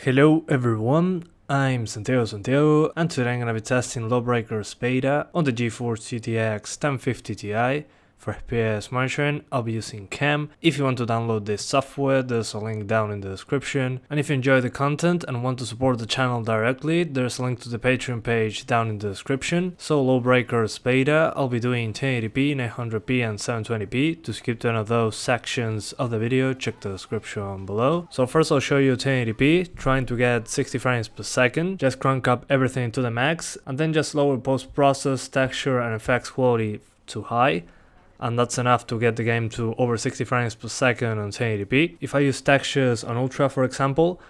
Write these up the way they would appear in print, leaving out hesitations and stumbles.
Hello everyone, I'm Santiago, and today I'm gonna be testing LawBreakers beta on the GeForce GTX 1050 Ti. For FPS monitoring, I'll be using CAM. If you want to download this software, there's a link down in the description. And if you enjoy the content and want to support the channel directly, there's a link to the Patreon page down in the description. So LawBreakers beta, I'll be doing 1080p, 900p and 720p. To skip to any of those sections of the video, check the description below. So first I'll show you 1080p, trying to get 60 frames per second. Just crank up everything to the max, and then just lower post-process, texture and effects quality to high. And that's enough to get the game to over 60 frames per second on 1080p. If I use textures on Ultra for example,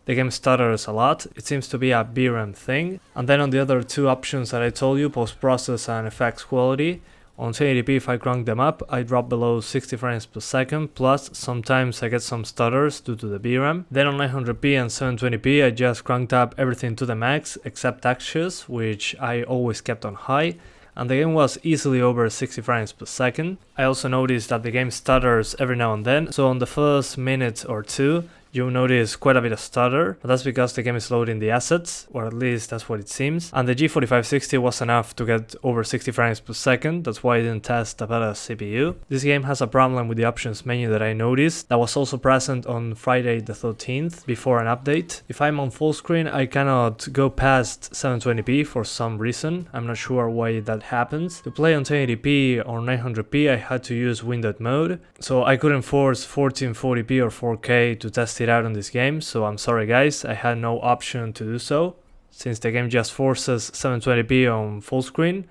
the game stutters a lot. It seems to be a VRAM thing. And then on the other two options that I told you, post-process and effects quality, on 1080p if I crank them up, I drop below 60 frames per second, plus sometimes I get some stutters due to the VRAM. Then on 900p and 720p I just cranked up everything to the max except textures, which I always kept on high. And the game was easily over 60 frames per second. I also noticed that the game stutters every now and then, so on the first minute or two you'll notice quite a bit of stutter, but that's because the game is loading the assets, or at least that's what it seems. And the G4560 was enough to get over 60 frames per second, that's why I didn't test a better CPU. This game has a problem with the options menu that I noticed, that was also present on Friday the 13th, before an update. If I'm on full screen, I cannot go past 720p for some reason, I'm not sure why that happens. To play on 1080p or 900p I had to use windowed mode, so I couldn't force 1440p or 4K to test it out on this game, so I'm sorry guys, I had no option to do so, since the game just forces 720p on full screen,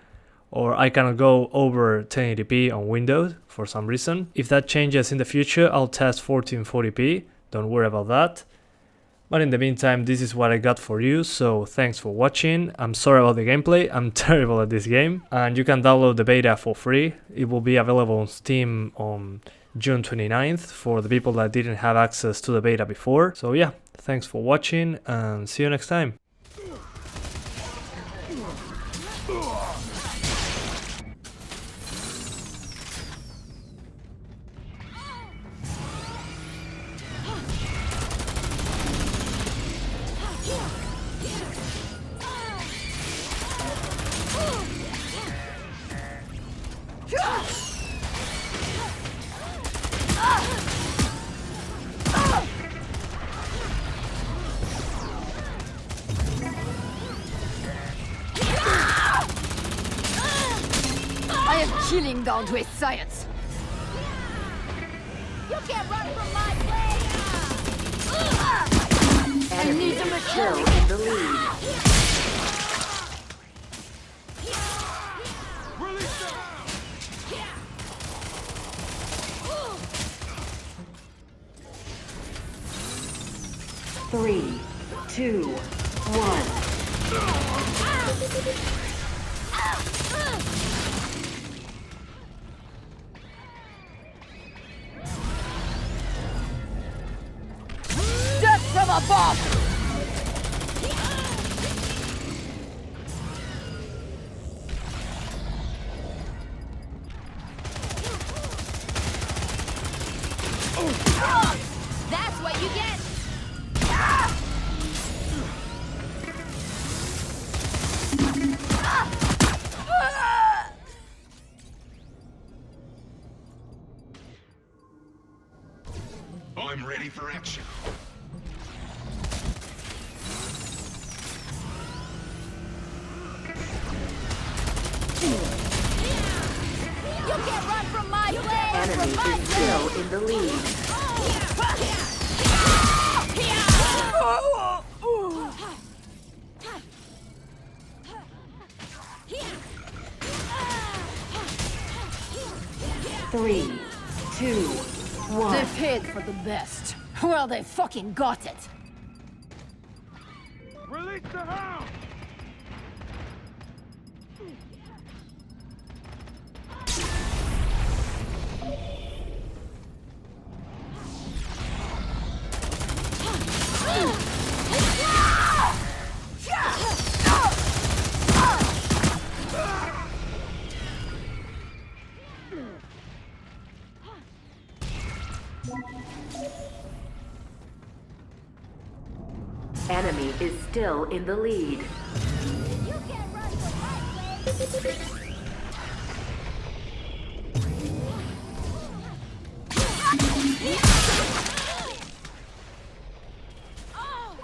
or I cannot go over 1080p on Windows for some reason. If that changes in the future, I'll test 1440p, don't worry about that. But in the meantime, this is what I got for you, so thanks for watching. I'm sorry about the gameplay, I'm terrible at this game, and you can download the beta for free. It will be available on Steam on June 29th for the people that didn't have access to the beta before. So yeah, thanks for watching and see you next time. I am killing down to a science. You can't run from my blade. I need to mature in the lead. Three, two, one. Death from above! That's what you get! I'm ready for action. You can't run from my blade! Enemy is still in the lead. Three, two, one. They paid for the best. Well, they fucking got it. Release the hound! Enemy is still in the lead. You can't run from my blade.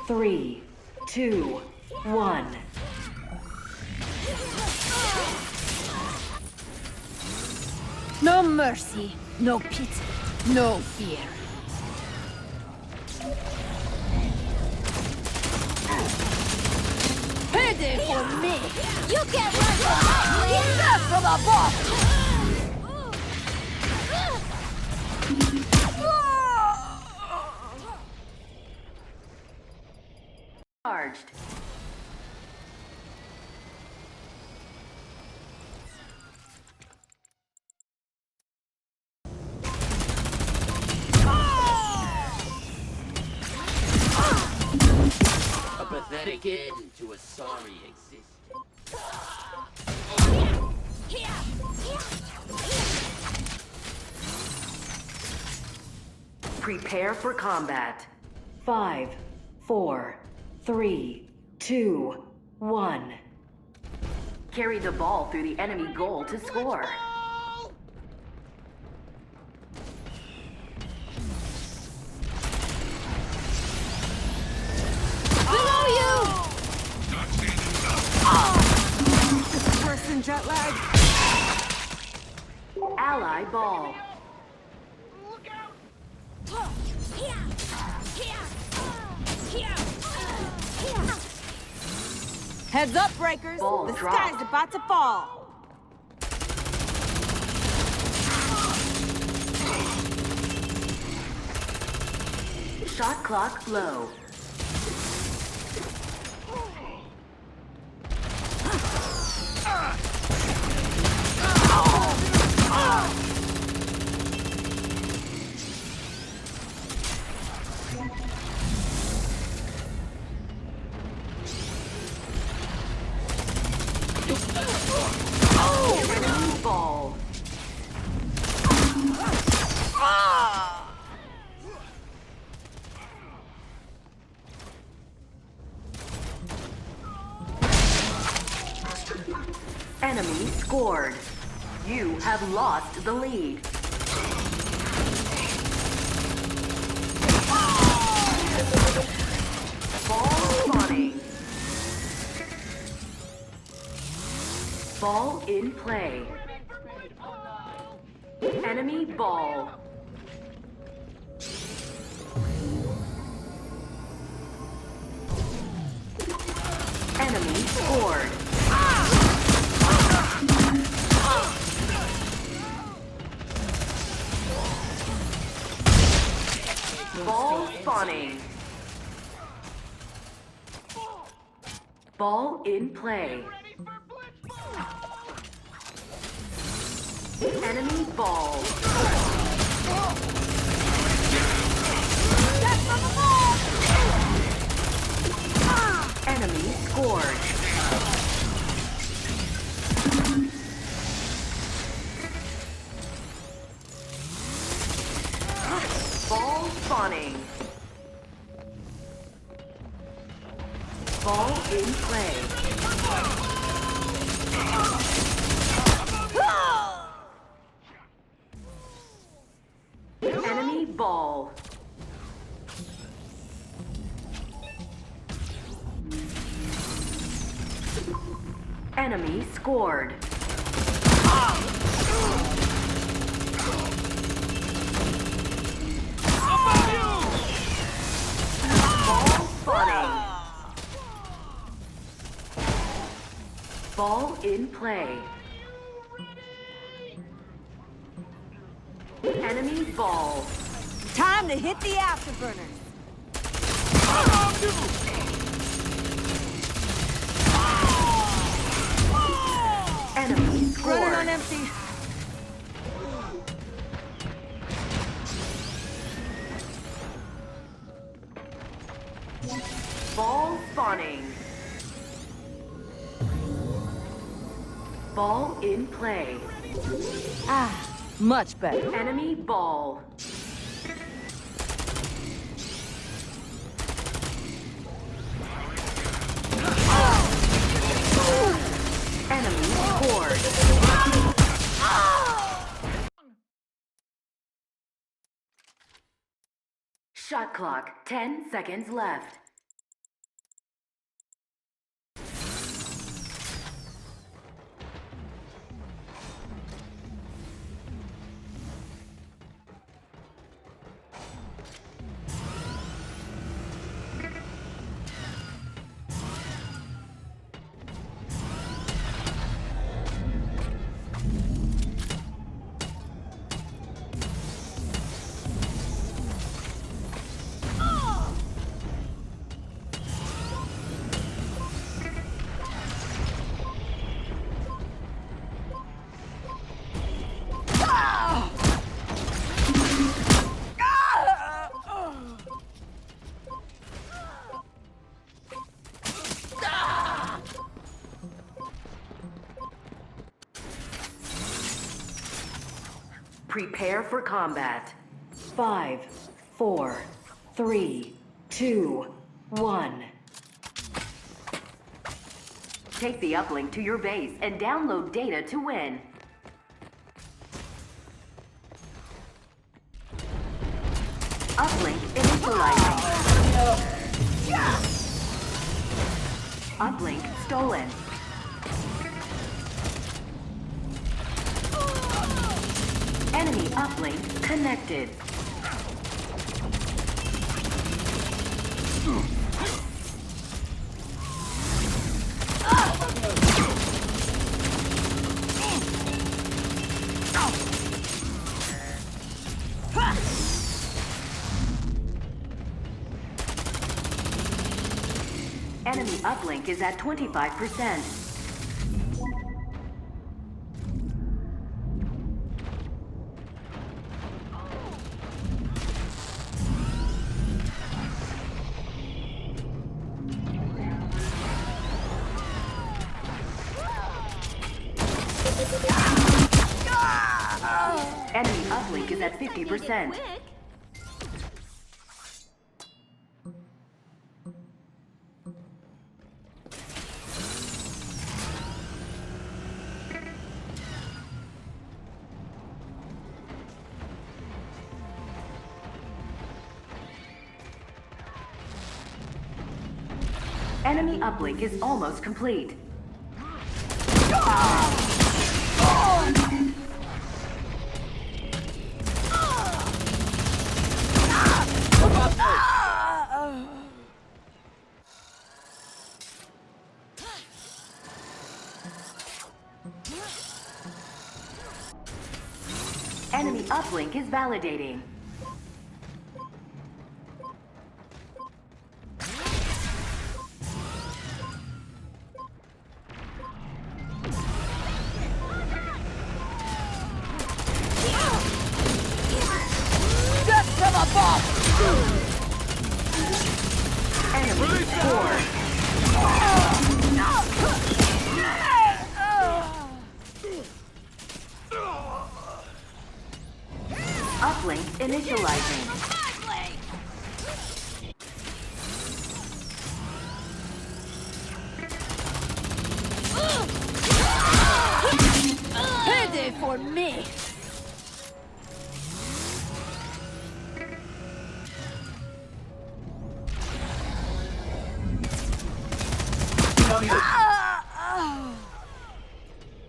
3, 2, 1. No mercy, no pity, no fear. Payday for me! You can't run from my blade! Not from a boss! Charged. A pathetic end to a sorry existence. Prepare for combat. 5, 4, 3, 2, 1. Carry the ball through the enemy goal to score. Below you! Person jet lag. Ally ball. Heads up, breakers! Ball The dropped. sky's about to fall! Shot clock low. Enemy ball. Enemy scored. You have lost the lead. Ball spawning. Ball in play. Enemy ball. Enemy scored. Ball spawning. Ball in play. Enemy ball. Enemy scored. Ball spawning. Ball in play. Enemy ball. Enemy scored. Ball spawning. Ball in play. Enemy ball. Time to hit the afterburners! Enemy Running scored. on empty. Ball spawning. Ball in play. Much better. Enemy ball. clock. 10 seconds left. Prepare for combat. 5, 4, 3, 2, 1. Take the uplink to your base and download data to win. Uplink initializing. Uplink stolen. Enemy uplink connected. Enemy uplink is at 25%. Enemy uplink is at 50%. Enemy uplink is almost complete. Enemy uplink is validating. Enemy score. Uplink initializing. Payday for me!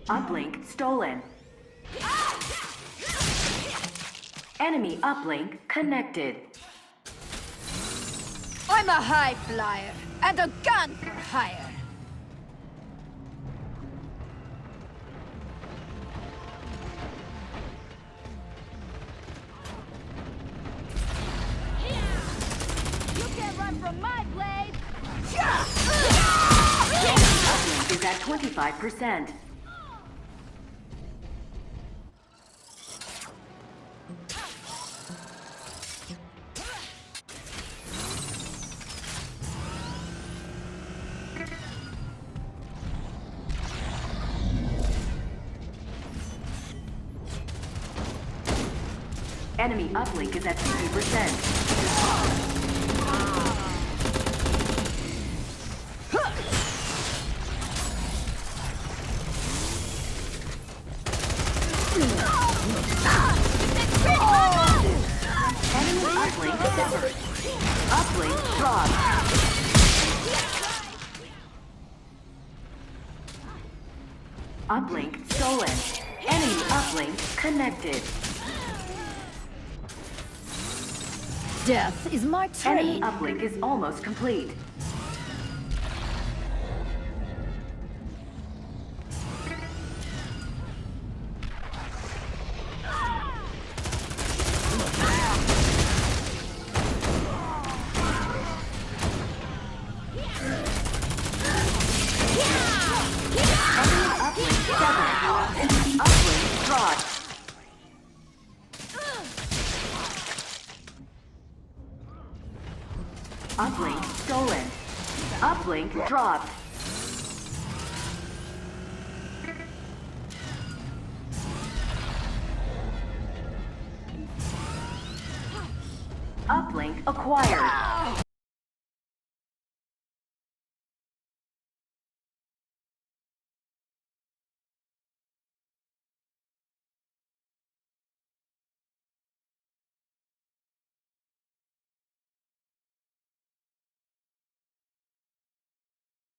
Uplink stolen. Enemy uplink connected. I'm a high flyer and a gun for hire. You can't run from my blade. Uplink is at 25%. Enemy uplink is at 50%. Enemy uplink severed. Uplink dropped. Uplink stolen. Enemy uplink connected. Death is my Enemy trade. uplink is almost complete. Uplink severed. Uplink dropped. Uplink stolen. Uplink dropped. Uplink acquired.